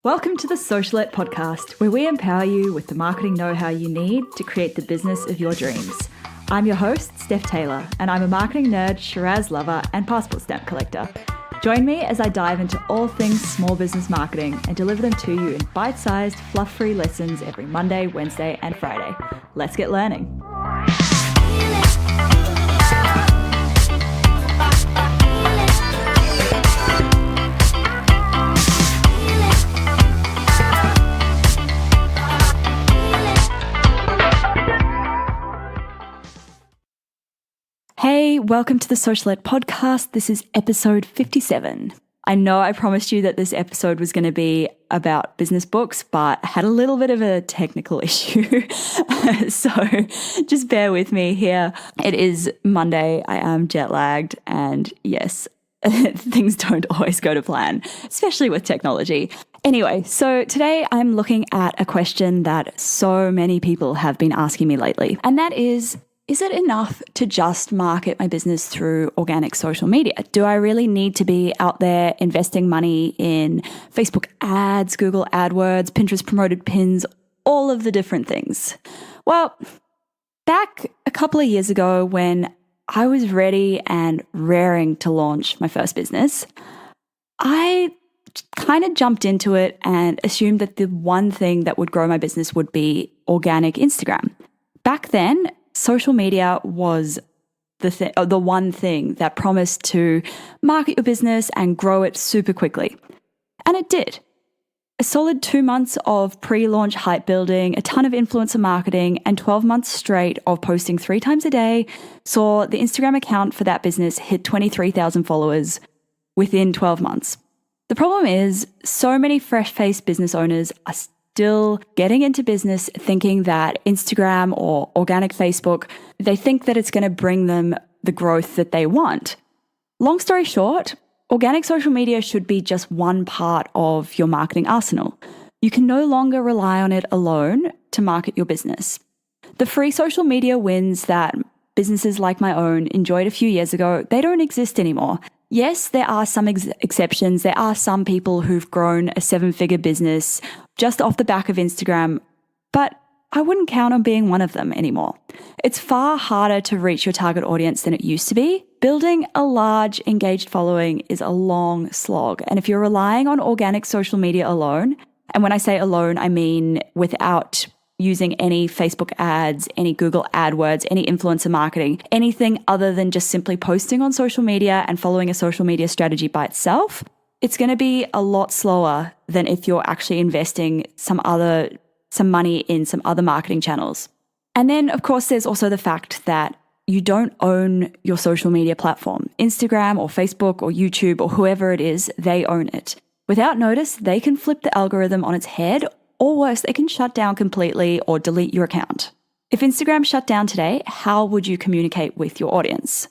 Welcome to the Socialette podcast, where we empower you with the marketing know-how you need to create the business of your dreams. I'm your host, Steph Taylor, and I'm a marketing nerd, Shiraz lover, and passport stamp collector. Join me as I dive into all things small business marketing and deliver them to you in bite-sized, fluff-free lessons every Monday, Wednesday, and Friday. Let's get learning. Hey, welcome to the Socialette podcast. This is episode 57. I know I promised you that this episode was going to be about business books, but I had a little bit of a technical issue. So just bear with me here. It is Monday. I am jet lagged, and yes, things don't always go to plan, especially with technology. Anyway, so today I'm looking at a question that so many people have been asking me lately, and that is it enough to just market my business through organic social media? Do I really need to be out there investing money in Facebook ads, Google AdWords, Pinterest promoted pins, all of the different things? Well, back a couple of years ago when I was ready and raring to launch my first business, I kind of jumped into it and assumed that the one thing that would grow my business would be organic Instagram. Back then, social media was the one thing that promised to market your business and grow it super quickly. And it did. A solid 2 months of pre-launch hype building, a ton of influencer marketing, and 12 months straight of posting 3 times a day saw the Instagram account for that business hit 23,000 followers within 12 months. The problem is, so many fresh-faced business owners are still getting into business thinking that Instagram or organic Facebook, they think that it's going to bring them the growth that they want. Long story short, organic social media should be just one part of your marketing arsenal. You can no longer rely on it alone to market your business. The free social media wins that businesses like my own enjoyed a few years ago, they don't exist anymore. Yes, there are some exceptions. There are some people who've grown a 7-figure business just off the back of Instagram, but I wouldn't count on being one of them anymore. It's far harder to reach your target audience than it used to be. Building a large, engaged following is a long slog. And if you're relying on organic social media alone, and when I say alone, I mean without using any Facebook ads, any Google AdWords, any influencer marketing, anything other than just simply posting on social media and following a social media strategy by itself, it's going to be a lot slower than if you're actually investing some money in some other marketing channels. And then, of course, there's also the fact that you don't own your social media platform. Instagram or Facebook or YouTube or whoever it is, they own it. Without notice, they can flip the algorithm on its head, or worse, they can shut down completely or delete your account. If Instagram shut down today, how would you communicate with your audience?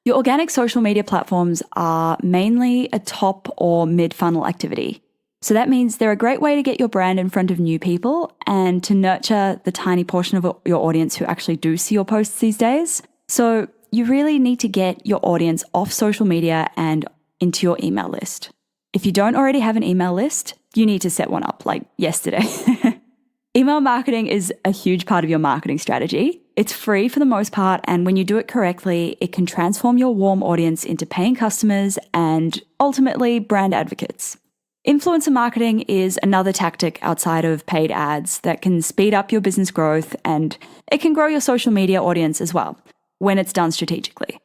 Your organic social media platforms are mainly a top or mid-funnel activity. So that means they're a great way to get your brand in front of new people and to nurture the tiny portion of your audience who actually do see your posts these days. So you really need to get your audience off social media and into your email list. If you don't already have an email list, you need to set one up like yesterday. Email marketing is a huge part of your marketing strategy. It's free for the most part, and when you do it correctly, it can transform your warm audience into paying customers and ultimately brand advocates. Influencer marketing is another tactic outside of paid ads that can speed up your business growth, and it can grow your social media audience as well when it's done strategically.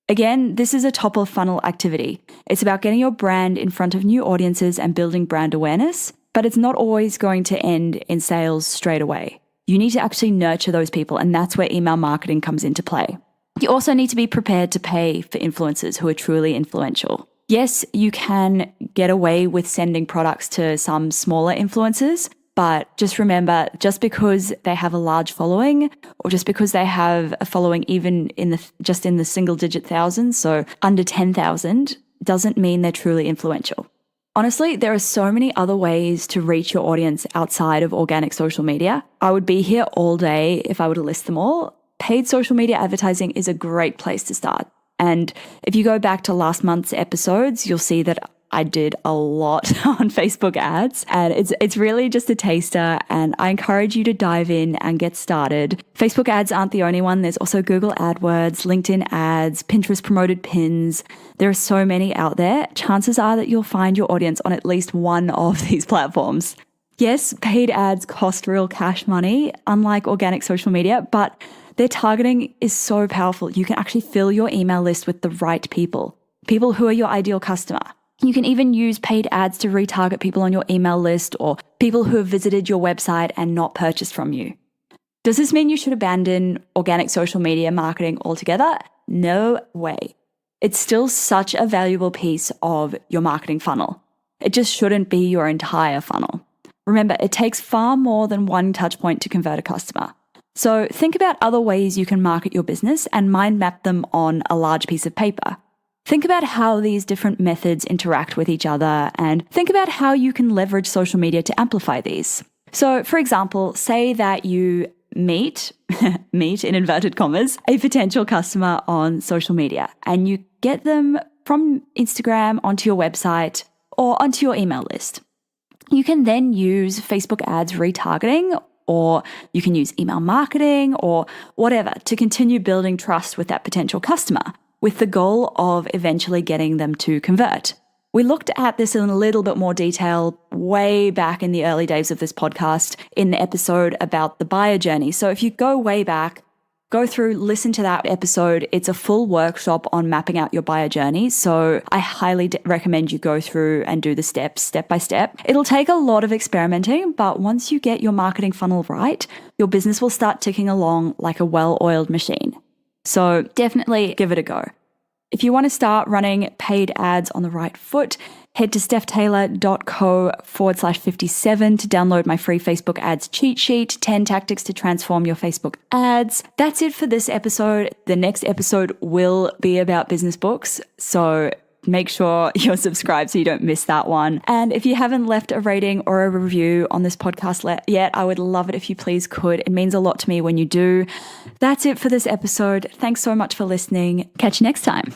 Again, this is a top of funnel activity. It's about getting your brand in front of new audiences and building brand awareness, but it's not always going to end in sales straight away. You need to actually nurture those people, and that's where email marketing comes into play. You also need to be prepared to pay for influencers who are truly influential. Yes, you can get away with sending products to some smaller influencers, but just remember, just because they have a large following, or just because they have a following even in the single digit thousands, so under 10,000, doesn't mean they're truly influential. Honestly, there are so many other ways to reach your audience outside of organic social media. I would be here all day if I were to list them all. Paid social media advertising is a great place to start. And if you go back to last month's episodes, you'll see that I did a lot on Facebook ads, and it's really just a taster, and I encourage you to dive in and get started. Facebook ads aren't the only one. There's also Google AdWords, LinkedIn ads, Pinterest promoted pins. There are so many out there. Chances are that you'll find your audience on at least one of these platforms. Yes, paid ads cost real cash money, unlike organic social media, but their targeting is so powerful. You can actually fill your email list with the right people who are your ideal customer. You can even use paid ads to retarget people on your email list or people who have visited your website and not purchased from you. Does this mean you should abandon organic social media marketing altogether? No way. It's still such a valuable piece of your marketing funnel. It just shouldn't be your entire funnel. Remember, it takes far more than one touch point to convert a customer. So think about other ways you can market your business and mind map them on a large piece of paper. Think about how these different methods interact with each other, and think about how you can leverage social media to amplify these. So, for example, say that you meet in inverted commas, a potential customer on social media, and you get them from Instagram onto your website or onto your email list. You can then use Facebook ads retargeting, or you can use email marketing or whatever to continue building trust with that potential customer, with the goal of eventually getting them to convert. We looked at this in a little bit more detail way back in the early days of this podcast in the episode about the buyer journey. So if you go way back, go through, listen to that episode. It's a full workshop on mapping out your buyer journey. So I highly recommend you go through and do the steps step by step. It'll take a lot of experimenting, but once you get your marketing funnel right, your business will start ticking along like a well-oiled machine. So definitely give it a go. If you want to start running paid ads on the right foot, head to stephtaylor.co/57 to download my free Facebook ads cheat sheet, 10 tactics to transform your Facebook ads. That's it for this episode. The next episode will be about business books, so make sure you're subscribed so you don't miss that one. And if you haven't left a rating or a review on this podcast yet, I would love it if you please could. It means a lot to me when you do. That's it for this episode. Thanks so much for listening. Catch you next time.